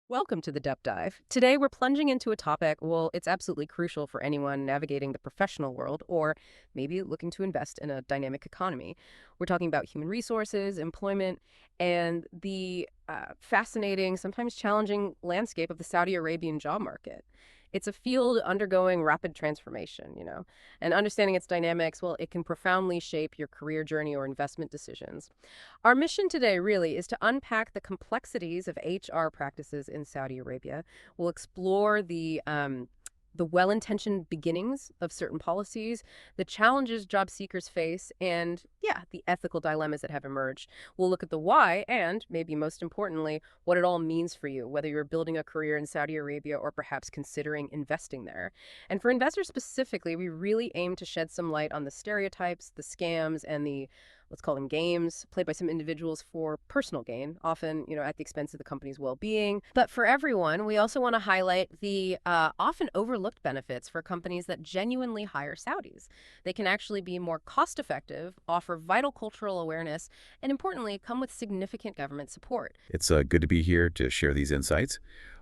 Welcome to the Depth Dive. Today, we're plunging into a topic, well, it's absolutely crucial for anyone navigating the professional world or maybe looking to invest in a dynamic economy. We're talking about human resources, employment, and the fascinating, sometimes challenging landscape of the Saudi Arabian job market. It's a field undergoing rapid transformation, and understanding its dynamics, well, it can profoundly shape your career journey or investment decisions. Our mission today really is to unpack the complexities of HR practices in Saudi Arabia. We'll explore the well-intentioned beginnings of certain policies, the challenges job seekers face, and yeah, the ethical dilemmas that have emerged. We'll look at the why and, maybe most importantly, what it all means for you, whether you're building a career in Saudi Arabia or perhaps considering investing there. And for investors specifically, we really aim to shed some light on the stereotypes, the scams, and the let's call them games, played by some individuals for personal gain, often, at the expense of the company's well-being. But for everyone, we also want to highlight the often overlooked benefits for companies that genuinely hire Saudis. They can actually be more cost-effective, offer vital cultural awareness, and importantly, come with significant government support. It's good to be here to share these insights.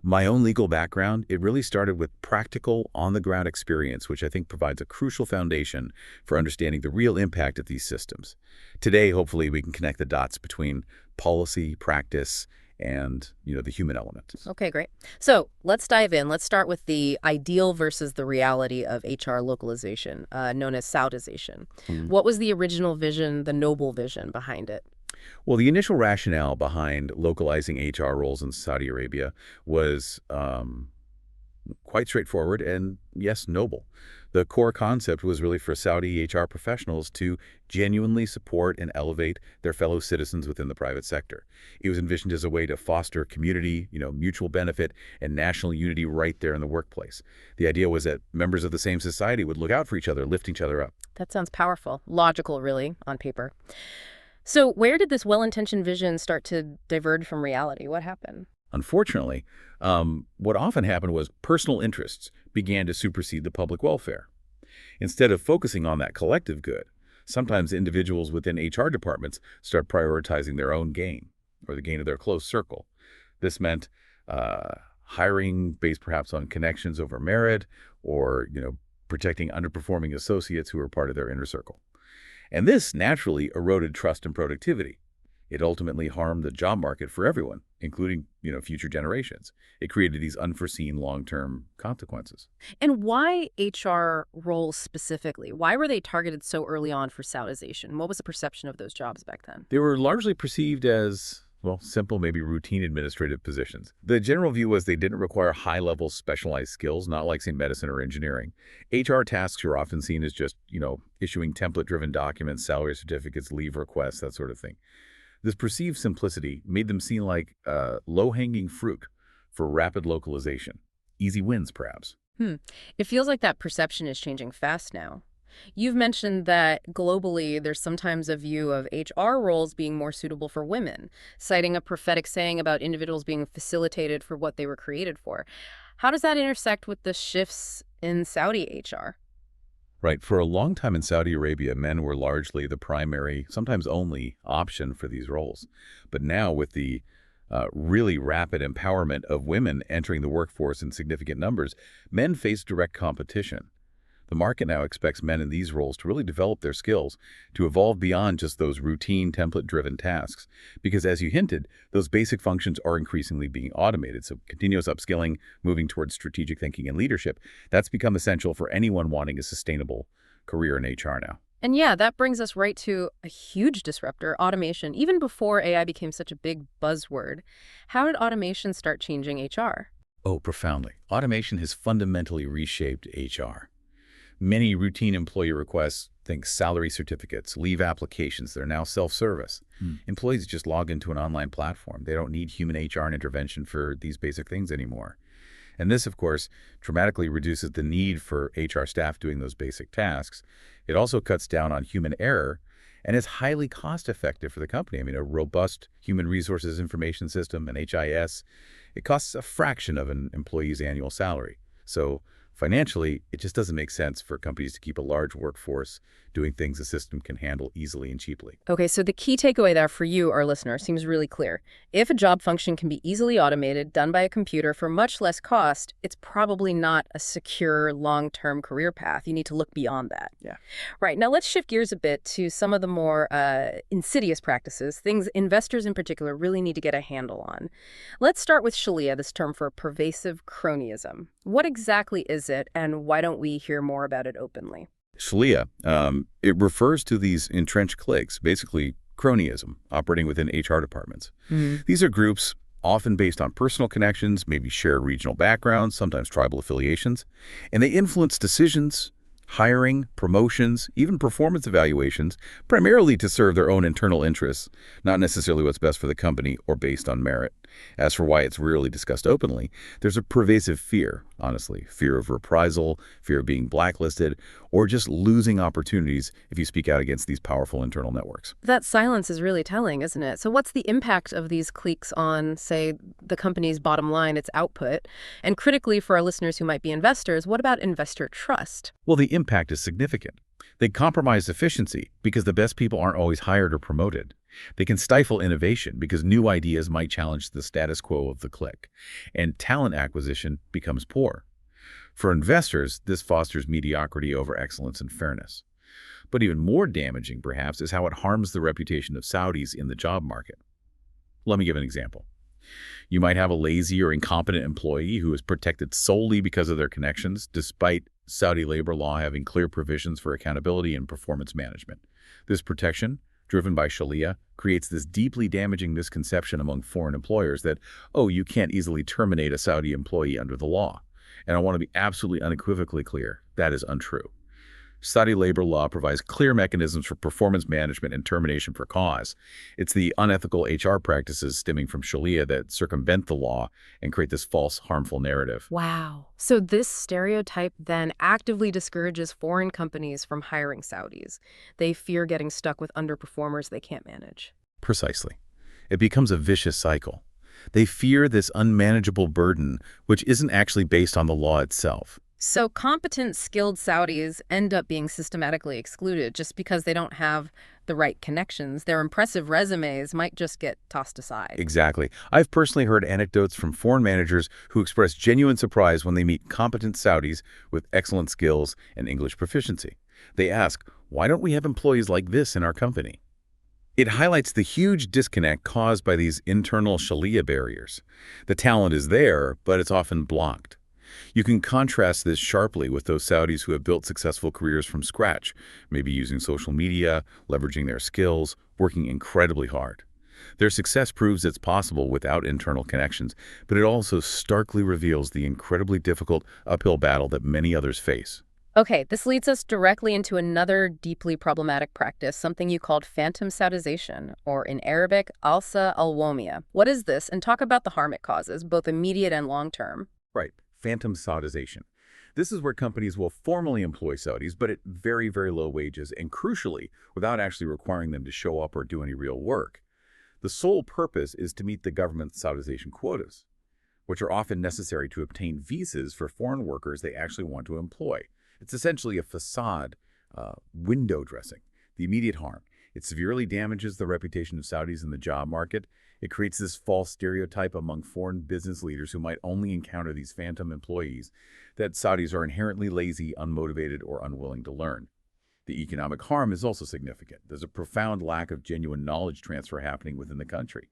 My own legal background, it really started with practical, on-the-ground experience, which I think provides a crucial foundation for understanding the real impact of these systems. Today, hopefully, we can connect the dots between policy, practice, and the human element. Okay, great. So let's dive in. Let's start with the ideal versus the reality of HR localization, known as Saudization. What was the original vision, the noble vision behind it? Well, the initial rationale behind localizing HR roles in Saudi Arabia was quite straightforward and, yes, noble. The core concept was really for Saudi HR professionals to genuinely support and elevate their fellow citizens within the private sector. It was envisioned as a way to foster community, mutual benefit, and national unity right there in the workplace. The idea was that members of the same society would look out for each other, lift each other up. That sounds powerful, logical, really, on paper. So where did this well-intentioned vision start to diverge from reality? What happened? Unfortunately, what often happened was personal interests began to supersede the public welfare. Instead of focusing on that collective good, sometimes individuals within HR departments start prioritizing their own gain or the gain of their close circle. This meant hiring based perhaps on connections over merit or, protecting underperforming associates who were part of their inner circle. And this naturally eroded trust and productivity. It ultimately harmed the job market for everyone, including, future generations. It created these unforeseen long-term consequences. And why HR roles specifically? Why were they targeted so early on for Saudization? What was the perception of those jobs back then? They were largely perceived as, well, simple, maybe routine administrative positions. The general view was they didn't require high-level specialized skills, not like, say, medicine or engineering. HR tasks are often seen as just, issuing template-driven documents, salary certificates, leave requests, that sort of thing. This perceived simplicity made them seem like low-hanging fruit for rapid localization. Easy wins, perhaps. It feels like that perception is changing fast now. You've mentioned that globally there's sometimes a view of HR roles being more suitable for women, citing a prophetic saying about individuals being facilitated for what they were created for. How does that intersect with the shifts in Saudi HR? Right. For a long time in Saudi Arabia, men were largely the primary, sometimes only, option for these roles. But now, with the really rapid empowerment of women entering the workforce in significant numbers, men face direct competition. The market now expects men in these roles to really develop their skills, to evolve beyond just those routine template-driven tasks. Because as you hinted, those basic functions are increasingly being automated. So continuous upskilling, moving towards strategic thinking and leadership, that's become essential for anyone wanting a sustainable career in HR now. And yeah, that brings us right to a huge disruptor, automation. Even before AI became such a big buzzword, how did automation start changing HR? Oh, profoundly. Automation has fundamentally reshaped HR. Many routine employee requests, think salary certificates, leave applications, they're now self-service. Employees just log into an online platform. They don't need human HR intervention for these basic things anymore. And this, of course, dramatically reduces the need for HR staff doing those basic tasks. It also cuts down on human error and is highly cost-effective for the company. I mean, a robust human resources information system, an HIS, it costs a fraction of an employee's annual salary. So financially, it just doesn't make sense for companies to keep a large workforce doing things the system can handle easily and cheaply. Okay, so the key takeaway there for you, our listener, seems really clear. If a job function can be easily automated, done by a computer for much less cost, it's probably not a secure, long-term career path. You need to look beyond that. Yeah. Right, now let's shift gears a bit to some of the more insidious practices, things investors in particular really need to get a handle on. Let's start with Shalia, this term for pervasive cronyism. What exactly is it, and why don't we hear more about it openly? Shalia, it refers to these entrenched cliques, basically cronyism, operating within HR departments. These are groups often based on personal connections, maybe shared regional backgrounds, sometimes tribal affiliations, and they influence decisions, hiring, promotions, even performance evaluations, primarily to serve their own internal interests, not necessarily what's best for the company or based on merit. As for why it's rarely discussed openly, there's a pervasive fear, honestly, fear of reprisal, fear of being blacklisted, or just losing opportunities if you speak out against these powerful internal networks. That silence is really telling, isn't it? So what's the impact of these cliques on, say, the company's bottom line, its output? And critically for our listeners who might be investors, what about investor trust? Well, the impact is significant. They compromise efficiency because the best people aren't always hired or promoted. They can stifle innovation because new ideas might challenge the status quo of the clique, and talent acquisition becomes poor. For investors, this fosters mediocrity over excellence and fairness. But even more damaging, perhaps, is how it harms the reputation of Saudis in the job market. Let me give an example. You might have a lazy or incompetent employee who is protected solely because of their connections, despite Saudi labor law having clear provisions for accountability and performance management. This protection, driven by Shalia, creates this deeply damaging misconception among foreign employers that, oh, you can't easily terminate a Saudi employee under the law. And I want to be absolutely unequivocally clear, that is untrue. Saudi labor law provides clear mechanisms for performance management and termination for cause. It's the unethical HR practices stemming from Shalia that circumvent the law and create this false, harmful narrative. Wow. So this stereotype then actively discourages foreign companies from hiring Saudis. They fear getting stuck with underperformers they can't manage. Precisely. It becomes a vicious cycle. They fear this unmanageable burden, which isn't actually based on the law itself. So competent, skilled Saudis end up being systematically excluded just because they don't have the right connections. Their impressive resumes might just get tossed aside. Exactly. I've personally heard anecdotes from foreign managers who express genuine surprise when they meet competent Saudis with excellent skills and English proficiency. They ask, why don't we have employees like this in our company? It highlights the huge disconnect caused by these internal Shalia barriers. The talent is there, but it's often blocked. You can contrast this sharply with those Saudis who have built successful careers from scratch, maybe using social media, leveraging their skills, working incredibly hard. Their success proves it's possible without internal connections, but it also starkly reveals the incredibly difficult uphill battle that many others face. Okay, this leads us directly into another deeply problematic practice, something you called phantom Saudization, or in Arabic, Alsauda Alwahemia. What is this? And talk about the harm it causes, both immediate and long-term. Right. Phantom Saudization. This is where companies will formally employ Saudis, but at very, very low wages, and crucially, without actually requiring them to show up or do any real work. The sole purpose is to meet the government's Saudization quotas, which are often necessary to obtain visas for foreign workers they actually want to employ. It's essentially a facade, window dressing. The immediate harm. It severely damages the reputation of Saudis in the job market. It creates this false stereotype among foreign business leaders who might only encounter these phantom employees that Saudis are inherently lazy, unmotivated, or unwilling to learn. The economic harm is also significant. There's a profound lack of genuine knowledge transfer happening within the country.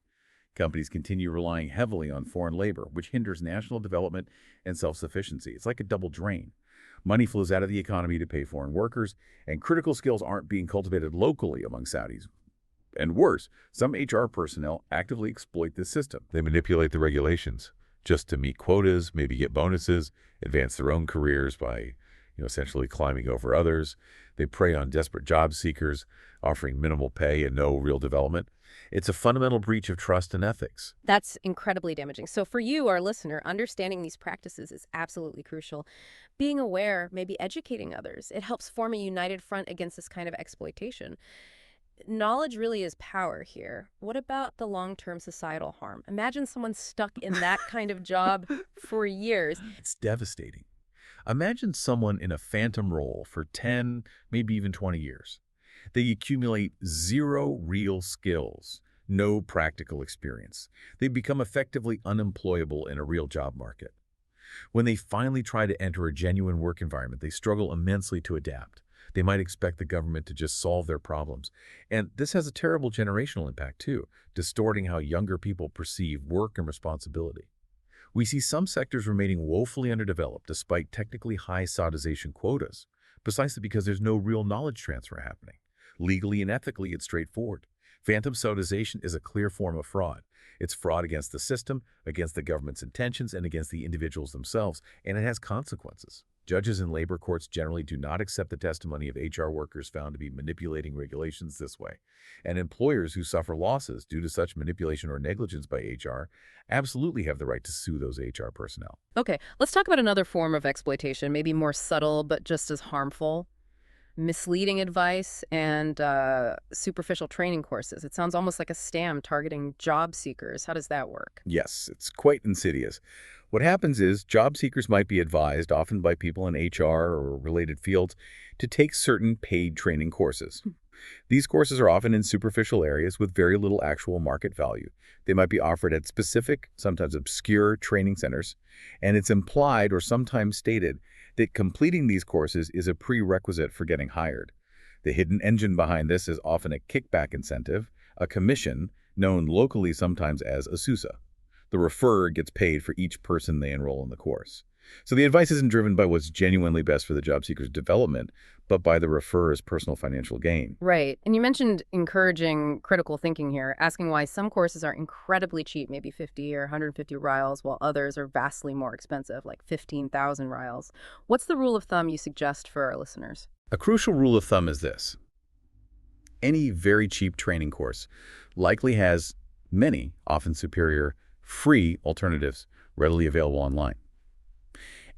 Companies continue relying heavily on foreign labor, which hinders national development and self-sufficiency. It's like a double drain. Money flows out of the economy to pay foreign workers, and critical skills aren't being cultivated locally among Saudis. And worse, some HR personnel actively exploit this system. They manipulate the regulations just to meet quotas, maybe get bonuses, advance their own careers by, essentially climbing over others. They prey on desperate job seekers, offering minimal pay and no real development. It's a fundamental breach of trust and ethics. That's incredibly damaging. So for you, our listener, understanding these practices is absolutely crucial. Being aware, maybe educating others, it helps form a united front against this kind of exploitation. Knowledge really is power here. What about the long-term societal harm? Imagine someone stuck in that kind of job for years. It's devastating. Imagine someone in a phantom role for 10, maybe even 20 years. They accumulate zero real skills, no practical experience. They become effectively unemployable in a real job market. When they finally try to enter a genuine work environment, they struggle immensely to adapt. They might expect the government to just solve their problems. And this has a terrible generational impact, too, distorting how younger people perceive work and responsibility. We see some sectors remaining woefully underdeveloped despite technically high Saudization quotas, precisely because there's no real knowledge transfer happening. Legally and ethically, it's straightforward. Phantom Saudization is a clear form of fraud. It's fraud against the system, against the government's intentions, and against the individuals themselves, and it has consequences. Judges in labor courts generally do not accept the testimony of HR workers found to be manipulating regulations this way. And employers who suffer losses due to such manipulation or negligence by HR absolutely have the right to sue those HR personnel. Okay, let's talk about another form of exploitation, maybe more subtle but just as harmful. Misleading advice and superficial training courses. It sounds almost like a scam targeting job seekers. How does that work? Yes, it's quite insidious. What happens is job seekers might be advised, often by people in HR or related fields, to take certain paid training courses. These courses are often in superficial areas with very little actual market value. They might be offered at specific, sometimes obscure training centers, and it's implied or sometimes stated that completing these courses is a prerequisite for getting hired. The hidden engine behind this is often a kickback incentive, a commission, known locally sometimes as a SUSA. The referrer gets paid for each person they enroll in the course. So the advice isn't driven by what's genuinely best for the job seeker's development, but by the referrer's personal financial gain. Right. And you mentioned encouraging critical thinking here, asking why some courses are incredibly cheap, maybe 50 or 150 rials, while others are vastly more expensive, like 15,000 rials. What's the rule of thumb you suggest for our listeners? A crucial rule of thumb is this. Any very cheap training course likely has many, often superior, free alternatives readily available online.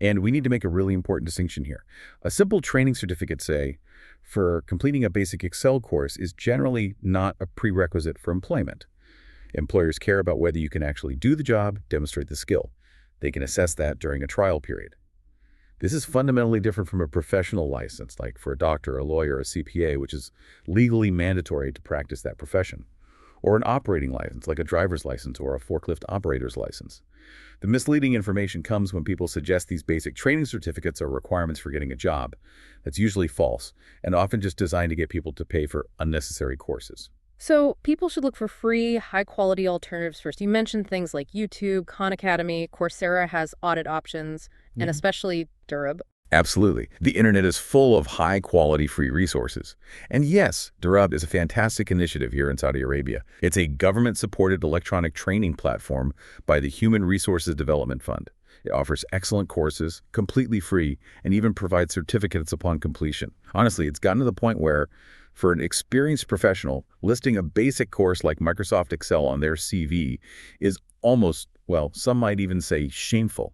And we need to make a really important distinction here. A simple training certificate, say, for completing a basic Excel course is generally not a prerequisite for employment. Employers care about whether you can actually do the job, demonstrate the skill. They can assess that during a trial period. This is fundamentally different from a professional license, like for a doctor, a lawyer, a CPA, which is legally mandatory to practice that profession, or an operating license, like a driver's license or a forklift operator's license. The misleading information comes when people suggest these basic training certificates are requirements for getting a job. That's usually false, and often just designed to get people to pay for unnecessary courses. So people should look for free, high-quality alternatives first. You mentioned things like YouTube, Khan Academy, Coursera has audit options, and especially Durab. Absolutely. The internet is full of high-quality free resources. And yes, Durab is a fantastic initiative here in Saudi Arabia. It's a government-supported electronic training platform by the Human Resources Development Fund. It offers excellent courses, completely free, and even provides certificates upon completion. Honestly, it's gotten to the point where, for an experienced professional, listing a basic course like Microsoft Excel on their CV is almost, well, some might even say shameful.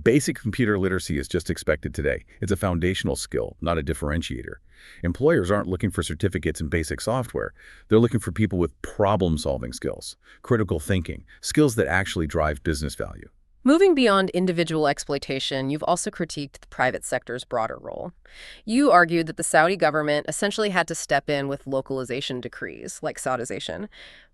Basic computer literacy is just expected today. It's a foundational skill, not a differentiator. Employers aren't looking for certificates in basic software. They're looking for people with problem-solving skills, critical thinking, skills that actually drive business value. Moving beyond individual exploitation, you've also critiqued the private sector's broader role. You argued that the Saudi government essentially had to step in with localization decrees, like Saudization,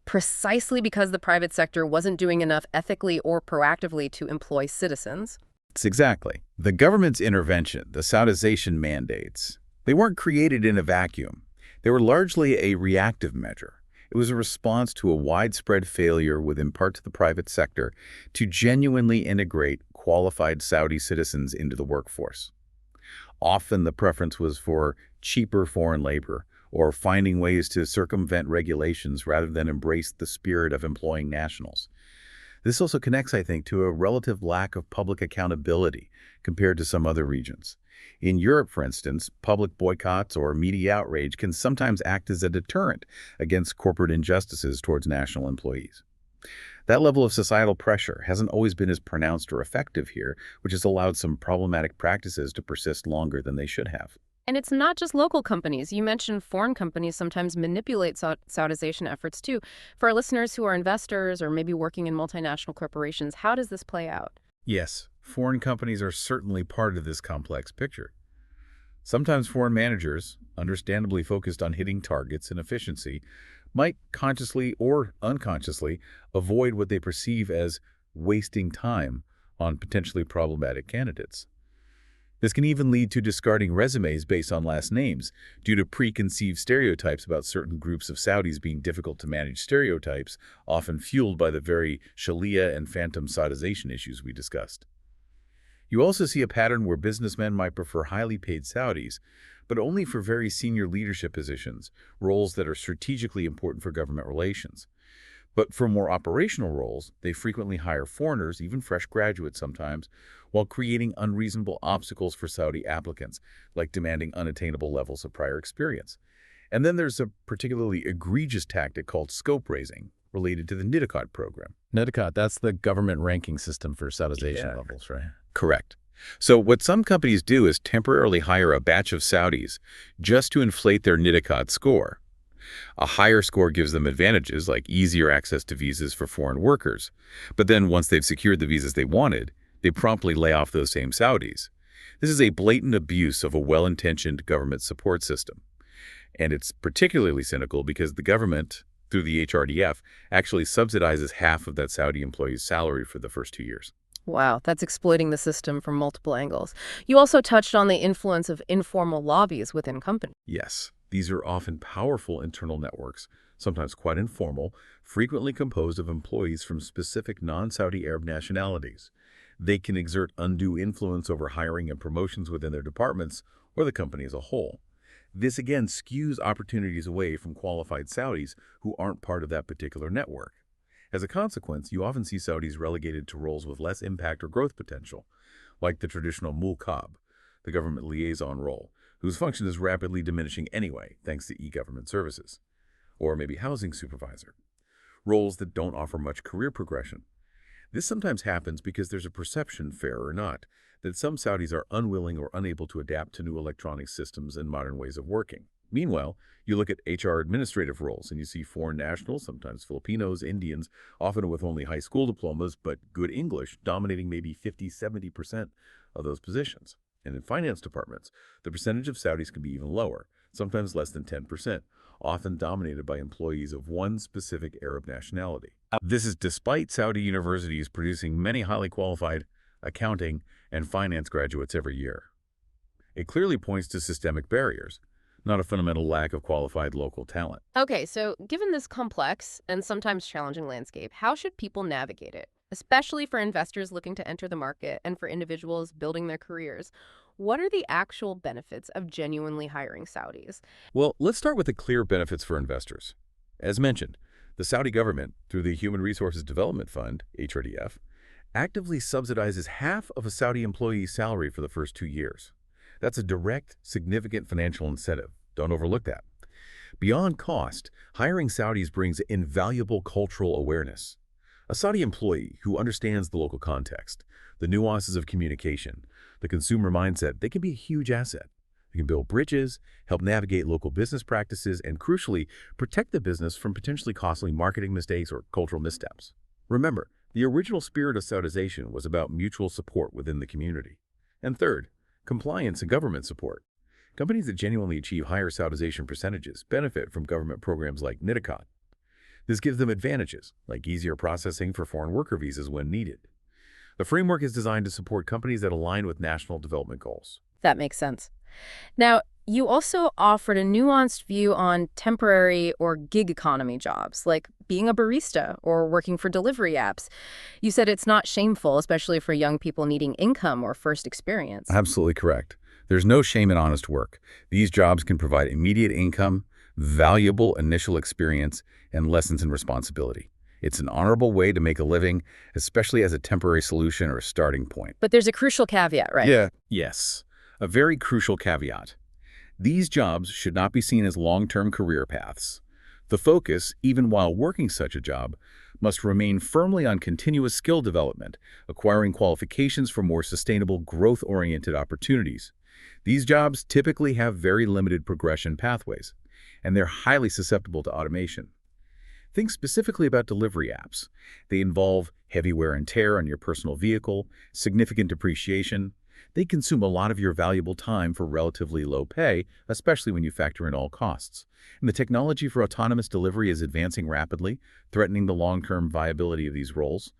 precisely because the private sector wasn't doing enough ethically or proactively to employ citizens. It's exactly. The government's intervention, the Saudization mandates, they weren't created in a vacuum. They were largely a reactive measure. It was a response to a widespread failure within parts of the private sector to genuinely integrate qualified Saudi citizens into the workforce. Often the preference was for cheaper foreign labor or finding ways to circumvent regulations rather than embrace the spirit of employing nationals. This also connects, I think, to a relative lack of public accountability compared to some other regions. In Europe, for instance, public boycotts or media outrage can sometimes act as a deterrent against corporate injustices towards national employees. That level of societal pressure hasn't always been as pronounced or effective here, which has allowed some problematic practices to persist longer than they should have. And it's not just local companies. You mentioned foreign companies sometimes manipulate Saudization efforts too. For our listeners who are investors or maybe working in multinational corporations, how does this play out? Yes, foreign companies are certainly part of this complex picture. Sometimes foreign managers, understandably focused on hitting targets and efficiency, might consciously or unconsciously avoid what they perceive as wasting time on potentially problematic candidates. This can even lead to discarding resumes based on last names due to preconceived stereotypes about certain groups of Saudis being difficult to manage stereotypes, often fueled by the very Shalia and phantom Saudization issues we discussed. You also see a pattern where businessmen might prefer highly paid Saudis, but only for very senior leadership positions, roles that are strategically important for government relations. But for more operational roles, they frequently hire foreigners, even fresh graduates sometimes, while creating unreasonable obstacles for Saudi applicants, like demanding unattainable levels of prior experience. And then there's a particularly egregious tactic called scope raising, related to the Nidicot program. Nidicot, that's the government ranking system for Saudization Yeah. levels, right? Correct. So what some companies do is temporarily hire a batch of Saudis just to inflate their Nidicot score. A higher score gives them advantages like easier access to visas for foreign workers. But then once they've secured the visas they wanted, they promptly lay off those same Saudis. This is a blatant abuse of a well-intentioned government support system. And it's particularly cynical because the government, through the HRDF, actually subsidizes half of that Saudi employee's salary for the first 2 years. Wow, that's exploiting the system from multiple angles. You also touched on the influence of informal lobbies within companies. Yes, these are often powerful internal networks, sometimes quite informal, frequently composed of employees from specific non-Saudi Arab nationalities. They can exert undue influence over hiring and promotions within their departments or the company as a whole. This again skews opportunities away from qualified Saudis who aren't part of that particular network. As a consequence, you often see Saudis relegated to roles with less impact or growth potential, like the traditional mulkab, the government liaison role, whose function is rapidly diminishing anyway, thanks to e-government services, or maybe housing supervisor, roles that don't offer much career progression. This sometimes happens because there's a perception, fair or not, that some Saudis are unwilling or unable to adapt to new electronic systems and modern ways of working. Meanwhile, you look at HR administrative roles and you see foreign nationals, sometimes Filipinos, Indians, often with only high school diplomas but good English, dominating maybe 50–70% of those positions. And in finance departments, the percentage of Saudis can be even lower, sometimes less than 10%, often dominated by employees of one specific Arab nationality. This is despite Saudi universities producing many highly qualified accounting and finance graduates every year. It clearly points to systemic barriers, not a fundamental lack of qualified local talent. Okay, so given this complex and sometimes challenging landscape, how should people navigate it? Especially for investors looking to enter the market and for individuals building their careers. What are the actual benefits of genuinely hiring Saudis? Well, let's start with the clear benefits for investors. As mentioned, the Saudi government, through the Human Resources Development Fund, HRDF, actively subsidizes half of a Saudi employee's salary for the first 2 years. That's a direct, significant financial incentive. Don't overlook that. Beyond cost, hiring Saudis brings invaluable cultural awareness. A Saudi employee who understands the local context, the nuances of communication, the consumer mindset, they can be a huge asset. They can build bridges, help navigate local business practices, and crucially, protect the business from potentially costly marketing mistakes or cultural missteps. Remember, the original spirit of Saudization was about mutual support within the community. And third, compliance and government support. Companies that genuinely achieve higher Saudization percentages benefit from government programs like Nidicot. This gives them advantages, like easier processing for foreign worker visas when needed. The framework is designed to support companies that align with national development goals. That makes sense. Now, you also offered a nuanced view on temporary or gig economy jobs, like being a barista or working for delivery apps. You said it's not shameful, especially for young people needing income or first experience. Absolutely correct. There's no shame in honest work. These jobs can provide immediate income, valuable initial experience, and lessons in responsibility. It's an honorable way to make a living, especially as a temporary solution or a starting point. But there's a crucial caveat, right? Yeah. Yes, a very crucial caveat. These jobs should not be seen as long-term career paths. The focus, even while working such a job, must remain firmly on continuous skill development, acquiring qualifications for more sustainable, growth-oriented opportunities. These jobs typically have very limited progression pathways, and they're highly susceptible to automation. Think specifically about delivery apps. They involve heavy wear and tear on your personal vehicle, significant depreciation. They consume a lot of your valuable time for relatively low pay, especially when you factor in all costs. And the technology for autonomous delivery is advancing rapidly, threatening the long-term viability of these roles.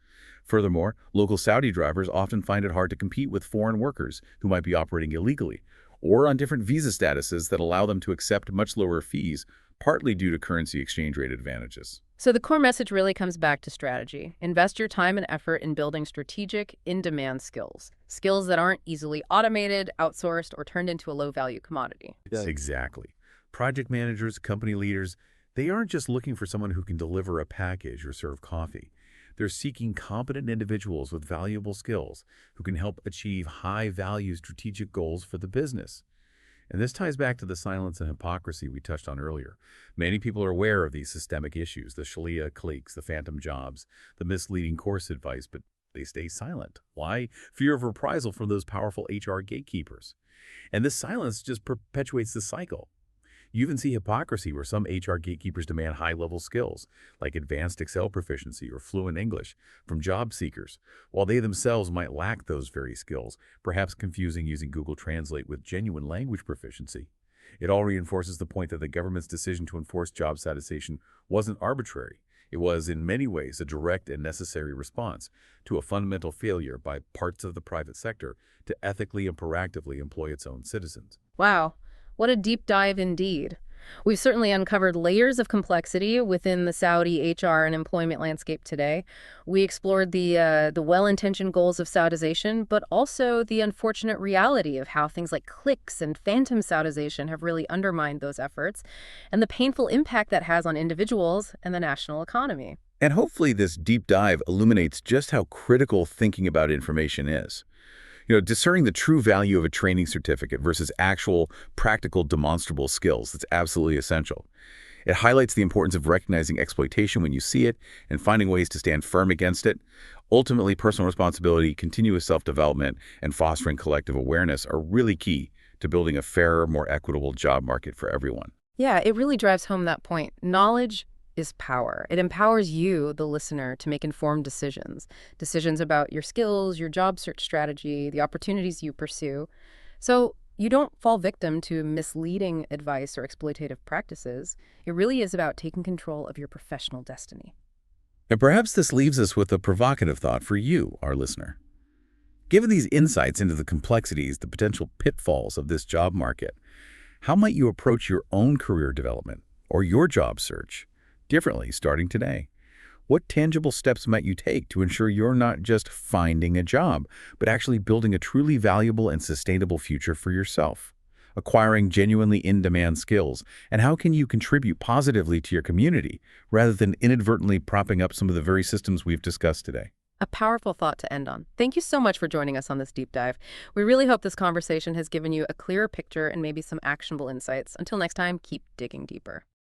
Furthermore, local Saudi drivers often find it hard to compete with foreign workers who might be operating illegally, or on different visa statuses that allow them to accept much lower fees, partly due to currency exchange rate advantages. So the core message really comes back to strategy. Invest your time and effort in building strategic, in-demand skills. Skills that aren't easily automated, outsourced, or turned into a low-value commodity. Yes, exactly. Project managers, company leaders, they aren't just looking for someone who can deliver a package or serve coffee. They're seeking competent individuals with valuable skills who can help achieve high-value strategic goals for the business. And this ties back to the silence and hypocrisy we touched on earlier. Many people are aware of these systemic issues, the Shalia cliques, the phantom jobs, the misleading course advice, but they stay silent. Why? Fear of reprisal from those powerful HR gatekeepers. And this silence just perpetuates the cycle. You even see hypocrisy where some HR gatekeepers demand high-level skills, like advanced Excel proficiency or fluent English, from job seekers, while they themselves might lack those very skills, perhaps confusing using Google Translate with genuine language proficiency. It all reinforces the point that the government's decision to enforce job Saudization wasn't arbitrary. It was, in many ways, a direct and necessary response to a fundamental failure by parts of the private sector to ethically and proactively employ its own citizens. Wow, what a deep dive indeed. We've certainly uncovered layers of complexity within the Saudi HR and employment landscape today. We explored the well-intentioned goals of Saudization, but also the unfortunate reality of how things like cliques and phantom Saudization have really undermined those efforts, and the painful impact that has on individuals and the national economy. And hopefully this deep dive illuminates just how critical thinking about information is. Discerning the true value of a training certificate versus actual, practical, demonstrable skills, that's absolutely essential. It highlights the importance of recognizing exploitation when you see it and finding ways to stand firm against it. Ultimately, personal responsibility, continuous self-development, and fostering collective awareness are really key to building a fairer, more equitable job market for everyone. Yeah, it really drives home that point. Knowledge is power. It empowers you, the listener, to make informed decisions. Decisions about your skills, your job search strategy, the opportunities you pursue. So you don't fall victim to misleading advice or exploitative practices. It really is about taking control of your professional destiny. And perhaps this leaves us with a provocative thought for you, our listener. Given these insights into the complexities, the potential pitfalls of this job market, how might you approach your own career development or your job search differently starting today? What tangible steps might you take to ensure you're not just finding a job, but actually building a truly valuable and sustainable future for yourself? Acquiring genuinely in-demand skills, and how can you contribute positively to your community rather than inadvertently propping up some of the very systems we've discussed today? A powerful thought to end on. Thank you so much for joining us on this deep dive. We really hope this conversation has given you a clearer picture and maybe some actionable insights. Until next time, keep digging deeper.